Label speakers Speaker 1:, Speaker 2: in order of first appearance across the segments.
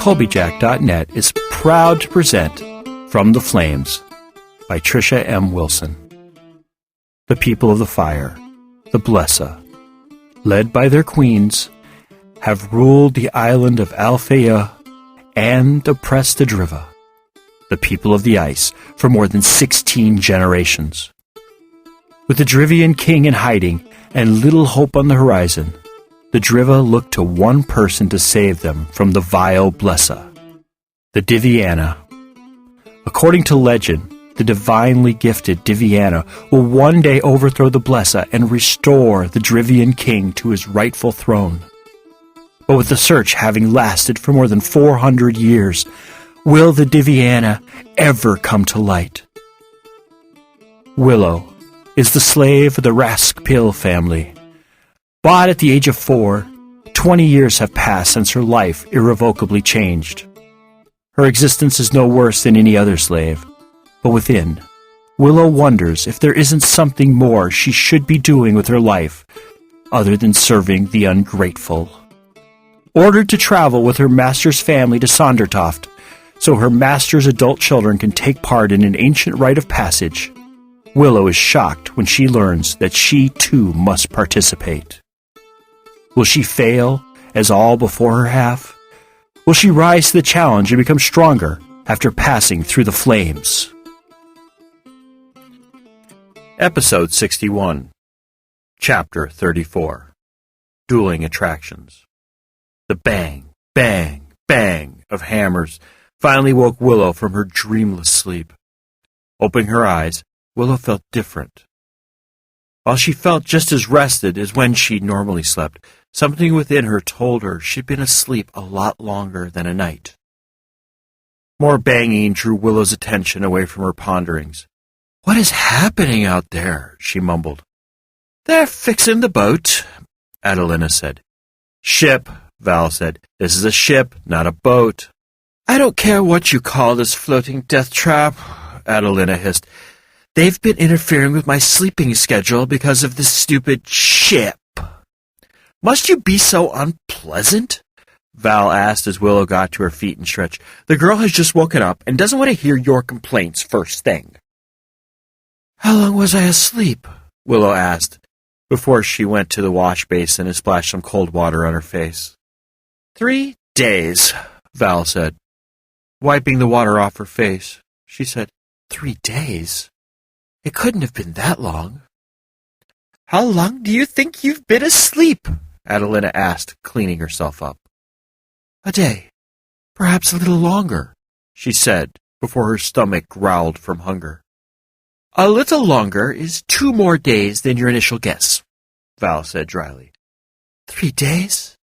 Speaker 1: Colbyjack.net is proud to present From the Flames by Trisha M. Wilson. The people of the fire, the Blesa, led by their queens, have ruled the island of Alfeyju and oppressed the Driva, the people of the ice, for more than 16 generations. With the Drivian King in hiding and little hope on the horizon, the Driva looked to one person to save them from the vile Blesa, the Diviana. According to legend, the divinely gifted Diviana will one day overthrow the Blesa and restore the Drivian King to his rightful throne. But with the search having lasted for more than 400 years, will the Diviana ever come to light? Willow is the slave of the Raskpil family. Bought at the age of 4, 20 years have passed since her life irrevocably changed. Her existence is no worse than any other slave, but within, Willow wonders if there isn't something more she should be doing with her life other than serving the ungrateful. Ordered to travel with her master's family to Sondertoft, so her master's adult children can take part in an ancient rite of passage, Willow is shocked when she learns that she too must participate. Will she fail, as all before her have? Will she rise to the challenge and become stronger after passing through the flames? Episode 61, Chapter 34, Dueling Attractions. The bang, bang, bang of hammers finally woke Willow from her dreamless sleep. Opening her eyes, Willow felt different. While she felt just as rested as when she normally slept, something within her told her she'd been asleep a lot longer than a night. More banging drew Willow's attention away from her ponderings. "What is happening out there?" she mumbled. "They're fixing the boat," Adelina said. "Ship," Val said. "This is a ship, not a boat." "I don't care what you call this floating death trap," Adelina hissed. "They've been interfering with my sleeping schedule because of this stupid ship." "Must you be so unpleasant?" Val asked as Willow got to her feet and stretched. "The girl has just woken up and doesn't want to hear your complaints first thing." "How long was I asleep?" Willow asked, before she went to the wash basin and splashed some cold water on her face. 3 days, Val said. Wiping the water off her face, she said, 3 days? It couldn't have been that long. "How long do you think you've been asleep?" Adelina asked, cleaning herself up. "A day, perhaps a little longer," she said, before her stomach growled from hunger. "A little longer is 2 more days than your initial guess," Val said dryly. 3 days?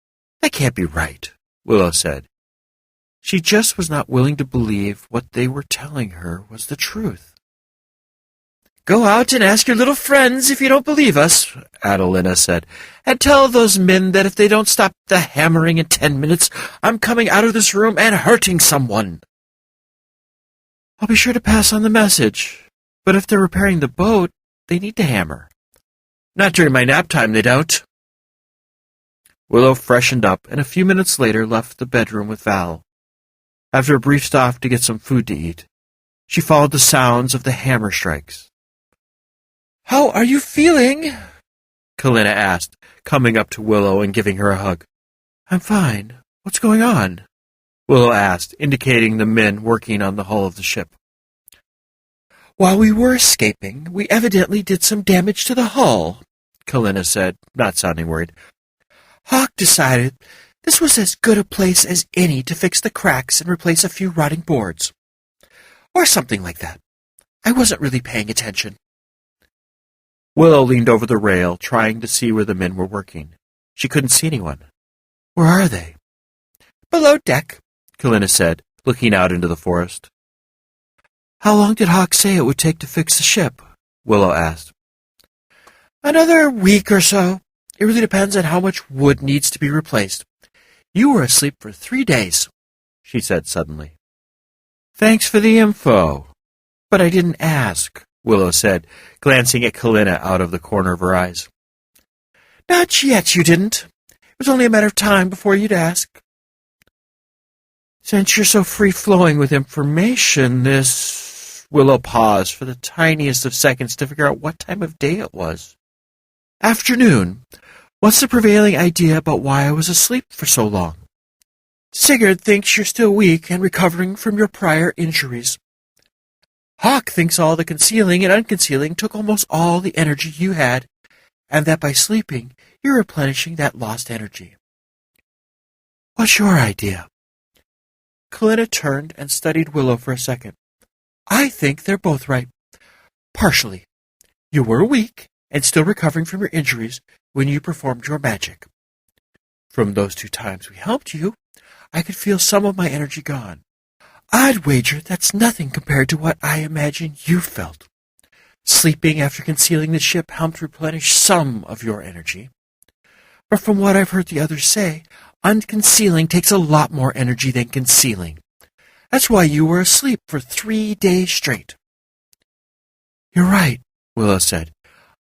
Speaker 1: That can't be right, Willow said. She just was not willing to believe what they were telling her was the truth. "Go out and ask your little friends if you don't believe us," Adelina said, "and tell those men that if they don't stop the hammering in 10 minutes, I'm coming out of this room and hurting someone." "I'll be sure to pass on the message, but if they're repairing the boat, they need to hammer." "Not during my nap time, they don't." Willow freshened up and a few minutes later left the bedroom with Val. After a brief stop to get some food to eat, she followed the sounds of the hammer strikes. "How are you feeling?" Kalina asked, coming up to Willow and giving her a hug. "I'm fine. What's going on?" Willow asked, indicating the men working on the hull of the ship. "While we were escaping, we evidently did some damage to the hull," Kalina said, not sounding worried. "Hawk decided this was as good a place as any to fix the cracks and replace a few rotting boards. Or something like that. I wasn't really paying attention." Willow leaned over the rail, trying to see where the men were working. She couldn't see anyone. "Where are they?" "Below deck," Kalina said, looking out into the forest. "How long did Hawk say it would take to fix the ship?" Willow asked. "Another week or so. It really depends on how much wood needs to be replaced. You were asleep for 3 days, she said suddenly. "Thanks for the info. But I didn't ask," Willow said, glancing at Kalina out of the corner of her eyes. "Not yet, you didn't. It was only a matter of time before you'd ask." Since you're so free-flowing with information, this... Willow paused for the tiniest of seconds to figure out what time of day it was. Afternoon. What's the prevailing idea about why I was asleep for so long? Sigurd thinks you're still weak and recovering from your prior injuries. Hawk thinks all the concealing and unconcealing took almost all the energy you had, and that by sleeping, you're replenishing that lost energy. What's your idea? Kalina turned and studied Willow for a second. I think they're both right. Partially. You were weak and still recovering from your injuries when you performed your magic. From those 2 times we helped you, I could feel some of my energy gone. I'd wager that's nothing compared to what I imagine you felt. Sleeping after concealing the ship helped replenish some of your energy. But from what I've heard the others say, unconcealing takes a lot more energy than concealing. That's why you were asleep for 3 days straight. You're right, Willow said.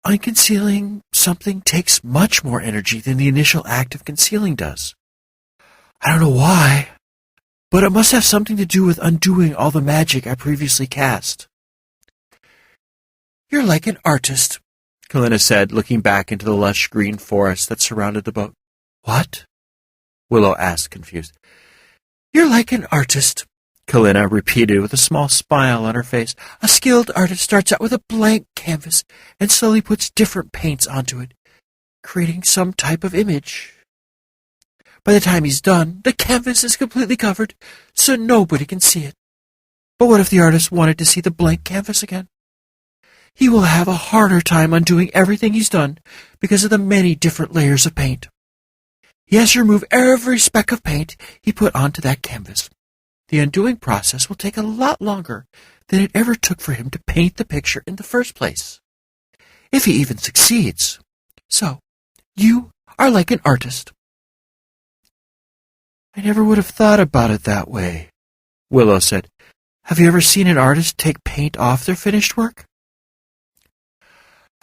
Speaker 1: Unconcealing something takes much more energy than the initial act of concealing does. I don't know why, but it must have something to do with undoing all the magic I previously cast. You're like an artist, Kalina said, looking back into the lush green forest that surrounded the boat. What? Willow asked, confused. You're like an artist, Kalina repeated with a small smile on her face. A skilled artist starts out with a blank canvas and slowly puts different paints onto it, creating some type of image. By the time he's done, the canvas is completely covered, so nobody can see it. But what if the artist wanted to see the blank canvas again? He will have a harder time undoing everything he's done because of the many different layers of paint. He has to remove every speck of paint he put onto that canvas. The undoing process will take a lot longer than it ever took for him to paint the picture in the first place, if he even succeeds. So, you are like an artist. I never would have thought about it that way, Willow said. Have you ever seen an artist take paint off their finished work?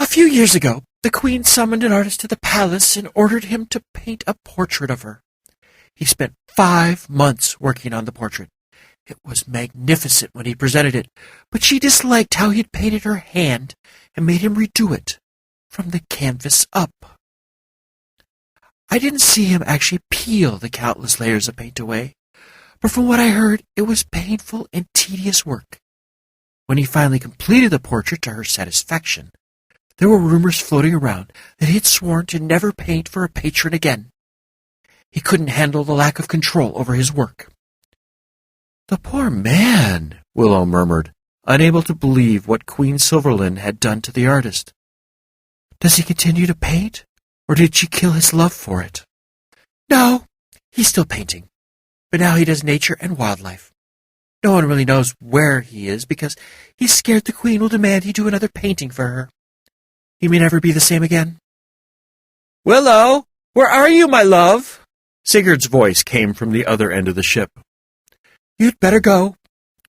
Speaker 1: A few years ago, the Queen summoned an artist to the palace and ordered him to paint a portrait of her. He spent 5 months working on the portrait. It was magnificent when he presented it, but she disliked how he had painted her hand and made him redo it, from the canvas up. I didn't see him actually peel the countless layers of paint away, but from what I heard, it was painful and tedious work. When he finally completed the portrait to her satisfaction, there were rumors floating around that he had sworn to never paint for a patron again. He couldn't handle the lack of control over his work. The poor man, Willow murmured, unable to believe what Queen Silverland had done to the artist. Does he continue to paint, or did she kill his love for it? No, he's still painting, but now he does nature and wildlife. No one really knows where he is because he's scared the Queen will demand he do another painting for her. He may never be the same again. Willow, where are you, my love? Sigurd's voice came from the other end of the ship. You'd better go,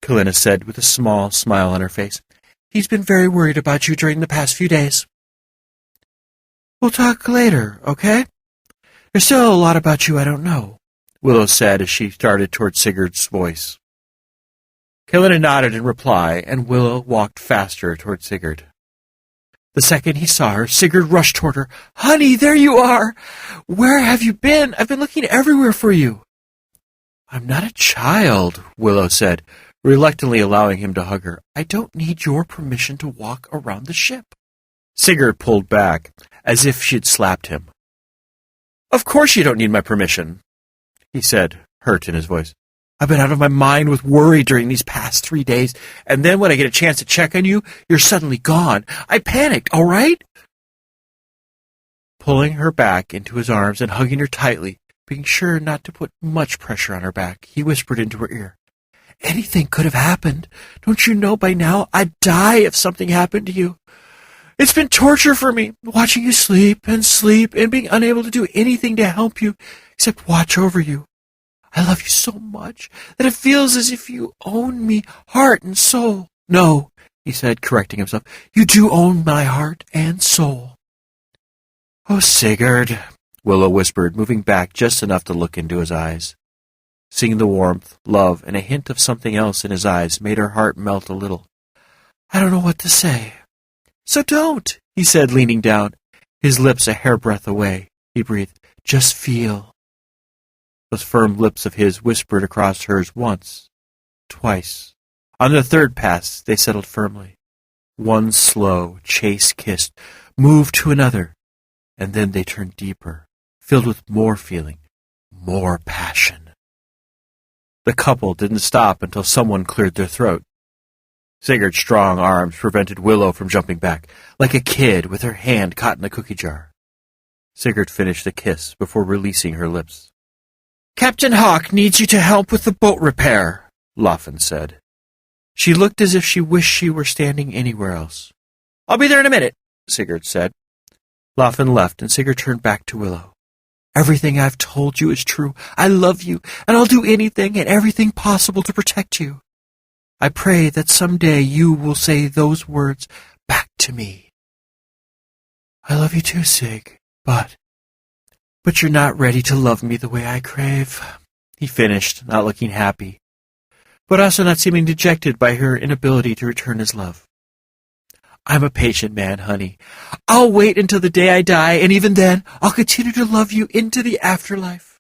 Speaker 1: Kalina said with a small smile on her face. He's been very worried about you during the past few days. We'll talk later, okay? There's still a lot about you I don't know, Willow said as she started toward Sigurd's voice. Kalina nodded in reply, and Willow walked faster toward Sigurd. The second he saw her, Sigurd rushed toward her. Honey, there you are! Where have you been? I've been looking everywhere for you. I'm not a child, Willow said, reluctantly allowing him to hug her. I don't need your permission to walk around the ship. Sigurd pulled back, as if she'd slapped him. Of course you don't need my permission, he said, hurt in his voice. I've been out of my mind with worry during these past 3 days, and then when I get a chance to check on you, you're suddenly gone. I panicked, all right? Pulling her back into his arms and hugging her tightly, being sure not to put much pressure on her back, he whispered into her ear, Anything could have happened. Don't you know by now I'd die if something happened to you? It's been torture for me, watching you sleep and being unable to do anything to help you except watch over you. I love you so much that it feels as if you own me, heart and soul. No, he said, correcting himself. You do own my heart and soul. Oh, Sigurd, Willow whispered, moving back just enough to look into his eyes. Seeing the warmth, love, and a hint of something else in his eyes made her heart melt a little. "I don't know what to say." "So don't," he said, leaning down, his lips a hairbreadth away. He breathed, "Just feel." Those firm lips of his whispered across hers once, twice. On the third pass, they settled firmly. One slow, chaste kiss moved to another, and then they turned deeper, filled with more feeling, more passion. The couple didn't stop until someone cleared their throat. Sigurd's strong arms prevented Willow from jumping back, like a kid with her hand caught in the cookie jar. Sigurd finished the kiss before releasing her lips. "Captain Hawk needs you to help with the boat repair," Loffen said. She looked as if she wished she were standing anywhere else. "I'll be there in a minute," Sigurd said. Loffen left, and Sigurd turned back to Willow. "Everything I've told you is true. I love you, and I'll do anything and everything possible to protect you. I pray that someday you will say those words back to me." "I love you too, Sig, but you're not ready to love me the way I crave," he finished, not looking happy, but also not seeming dejected by her inability to return his love. "I'm a patient man, honey. I'll wait until the day I die, and even then, I'll continue to love you into the afterlife."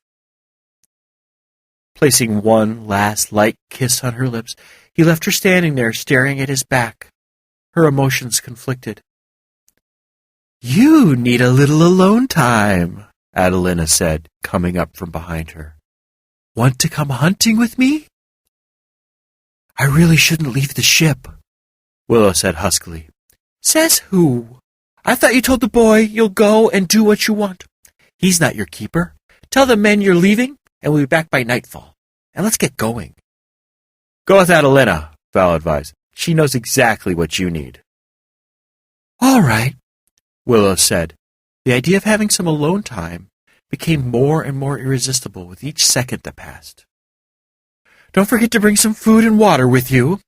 Speaker 1: Placing one last light kiss on her lips, he left her standing there staring at his back. Her emotions conflicted. "You need a little alone time," Adelina said, coming up from behind her. "Want to come hunting with me?" "I really shouldn't leave the ship," Willow said huskily. "Says who? I thought you told the boy you'll go and do what you want. He's not your keeper. Tell the men you're leaving, and we'll be back by nightfall. And let's get going." "Go with Adelina," Val advised. "She knows exactly what you need." "All right," Willow said. The idea of having some alone time became more and more irresistible with each second that passed. "Don't forget to bring some food and water with you,"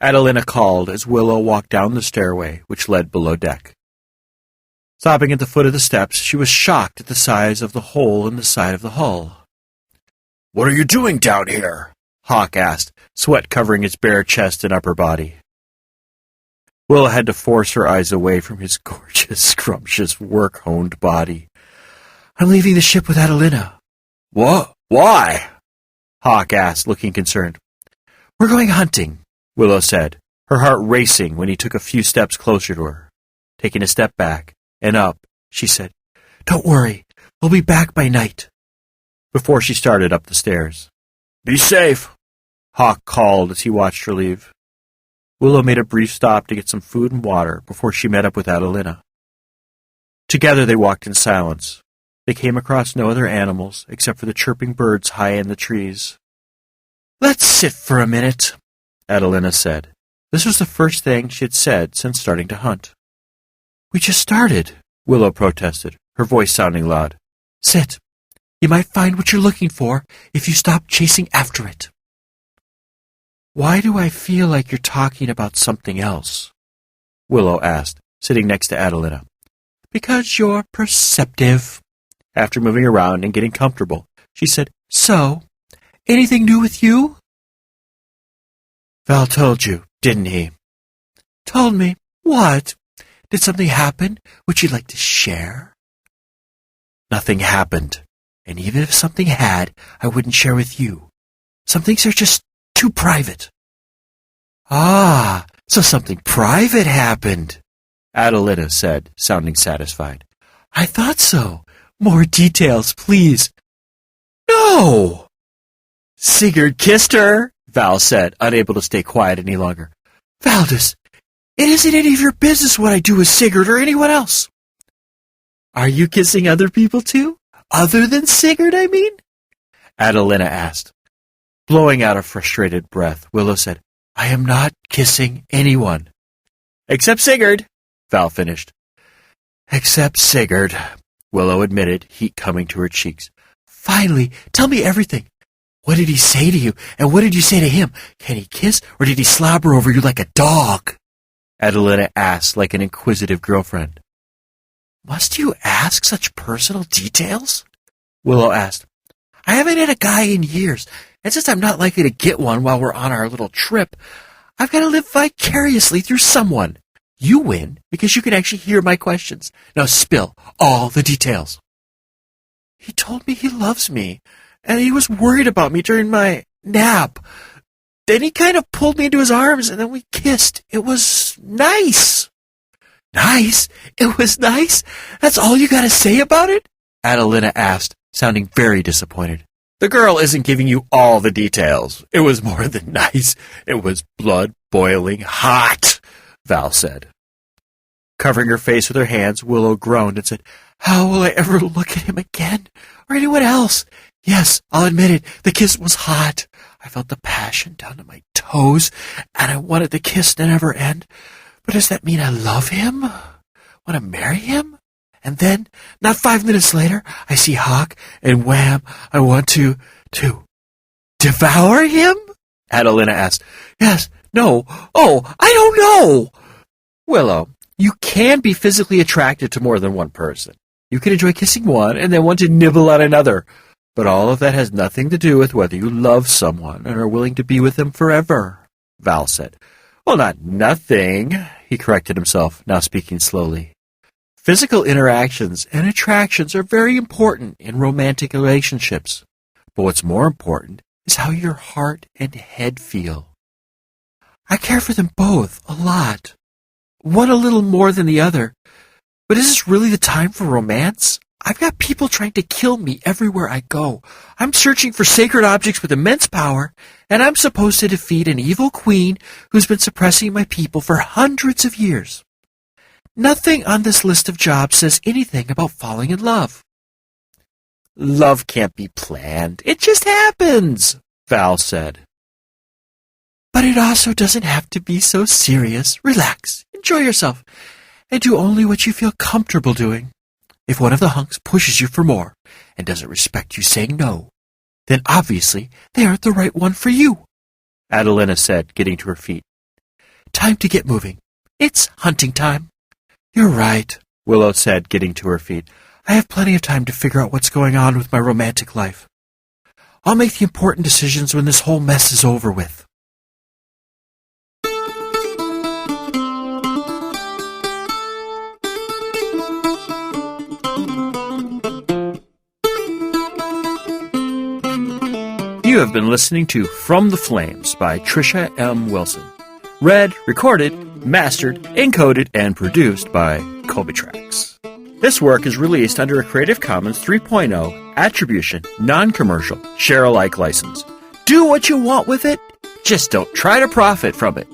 Speaker 1: Adelina called as Willow walked down the stairway which led below deck. Stopping at the foot of the steps, she was shocked at the size of the hole in the side of the hull. "What are you doing down here?" Hawk asked, sweat covering his bare chest and upper body. Willow had to force her eyes away from his gorgeous, scrumptious, work-honed body. "I'm leaving the ship with Adelina." "What? Why?" Hawk asked, looking concerned. "We're going hunting," Willow said, her heart racing when he took a few steps closer to her. Taking a step back and up, she said, "Don't worry, we'll be back by night," before she started up the stairs. "Be safe," Hawk called as he watched her leave. Willow made a brief stop to get some food and water before she met up with Adelina. Together they walked in silence. They came across no other animals except for the chirping birds high in the trees. "Let's sit for a minute," Adelina said. This was the first thing she had said since starting to hunt. "We just started," Willow protested, her voice sounding loud. "Sit. You might find what you're looking for if you stop chasing after it." "Why do I feel like you're talking about something else?" Willow asked, sitting next to Adelina. "Because you're perceptive." After moving around and getting comfortable, she said, "So, anything new with you?" "Val told you, didn't he?" "Told me. What? Did something happen which you'd like to share?" "Nothing happened. And even if something had, I wouldn't share with you. Some things are just too private." "Ah, so something private happened," Adelina said, sounding satisfied. "I thought so. More details, please." "No!" "Sigurd kissed her," Val said, unable to stay quiet any longer. "Valdis, it isn't any of your business what I do with Sigurd or anyone else." "Are you kissing other people too? Other than Sigurd, I mean?" Adelina asked. Blowing out a frustrated breath, Willow said, "I am not kissing anyone." "Except Sigurd," Val finished. "Except Sigurd," Willow admitted, heat coming to her cheeks. "Finally, tell me everything. What did he say to you, and what did you say to him? Can he kiss, or did he slobber over you like a dog?" Adelina asked like an inquisitive girlfriend. "Must you ask such personal details?" Willow asked. I haven't had a guy in years, and since I'm not likely to get one while we're on our little trip, I've got to live vicariously through someone. You win because you can actually hear my questions. Now spill all the details. He told me he loves me, and he was worried about me during my nap. Then he kind of pulled me into his arms, and then we kissed. It was nice. Nice? It was nice? That's all you got to say about it? Adelina asked, sounding very disappointed. The girl isn't giving you all the details. It was more than nice. It was blood-boiling hot, Val said. Covering her face with her hands, Willow groaned and said, How will I ever look at him again? Or anyone else? Yes, I'll admit it. The kiss was hot. I felt the passion down to my toes, and I wanted the kiss to never end. But does that mean I love him? Want to marry him? And then, not 5 minutes later, I see Hawk, and wham, I want to devour him? Adelina asked. Yes, no, I don't know. Willow, you can be physically attracted to more than one person. You can enjoy kissing one and then want to nibble on another. But all of that has nothing to do with whether you love someone and are willing to be with them forever, Val said. Well, not nothing, he corrected himself, now speaking slowly. Physical interactions and attractions are very important in romantic relationships. But what's more important is how your heart and head feel. I care for them both a lot. One a little more than the other. But is this really the time for romance? I've got people trying to kill me everywhere I go. I'm searching for sacred objects with immense power, and I'm supposed to defeat an evil queen who's been suppressing my people for hundreds of years. Nothing on this list of jobs says anything about falling in love. Love can't be planned. It just happens, Val said. But it also doesn't have to be so serious. Relax, enjoy yourself, and do only what you feel comfortable doing. If one of the hunks pushes you for more and doesn't respect you saying no, then obviously they aren't the right one for you, Adelina said, getting to her feet. Time to get moving. It's hunting time. You're right, Willow said, getting to her feet. I have plenty of time to figure out what's going on with my romantic life. I'll make the important decisions when this whole mess is over with. You have been listening to From the Flames by Trisha M. Wilson. Read, recorded, mastered, encoded, and produced by Colbyjack.net. This work is released under a Creative Commons 3.0 Attribution, Non-Commercial, Share-alike license. Do what you want with it, just don't try to profit from it.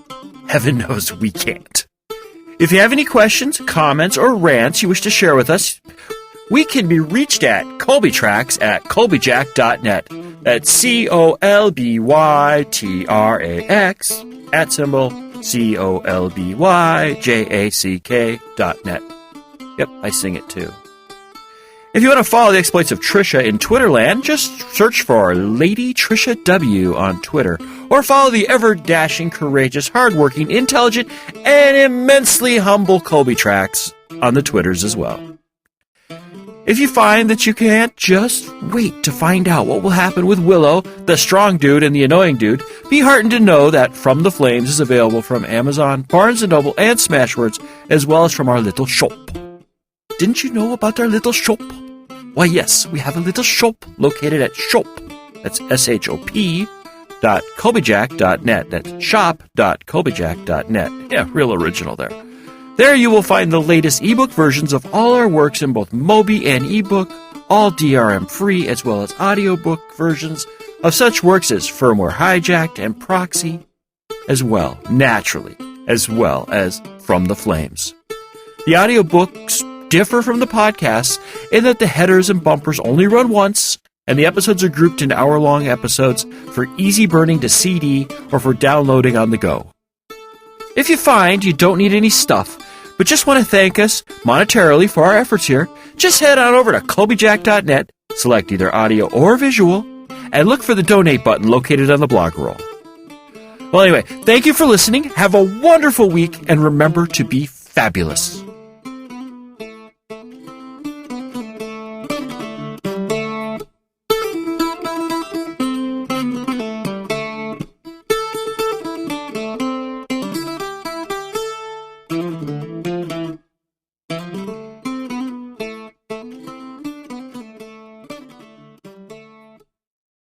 Speaker 1: Heaven knows we can't. If you have any questions, comments, or rants you wish to share with us, we can be reached at Colbyjack at Colbyjack.net. That's COLBYTRAX @COLBYJACK.net. Yep, I sing it too. If you want to follow the exploits of Trisha in Twitterland, just search for Lady Trisha W on Twitter, or follow the ever-dashing, courageous, hardworking, intelligent, and immensely humble Colbyjack on the Twitters as well. If you find that you can't, just wait to find out what will happen with Willow, the strong dude and the annoying dude. Be heartened to know that From the Flames is available from Amazon, Barnes & Noble, and Smashwords, as well as from our little shop. Didn't you know about our little shop? Why, yes, we have a little shop located at shop. That's shop.colbyjack.net. That's shop.colbyjack.net. Yeah, real original there. There you will find the latest ebook versions of all our works in both Mobi and ebook, all DRM-free, as well as audiobook versions of such works as Firmware Hijacked and Proxy, as well, naturally, as well as From the Flames. The audiobooks differ from the podcasts in that the headers and bumpers only run once, and the episodes are grouped into hour-long episodes for easy burning to CD or for downloading on the go. If you find you don't need any stuff, but just want to thank us monetarily for our efforts here, just head on over to Colbyjack.net, select either audio or visual, and look for the donate button located on the blog roll. Well, anyway, thank you for listening. Have a wonderful week, and remember to be fabulous.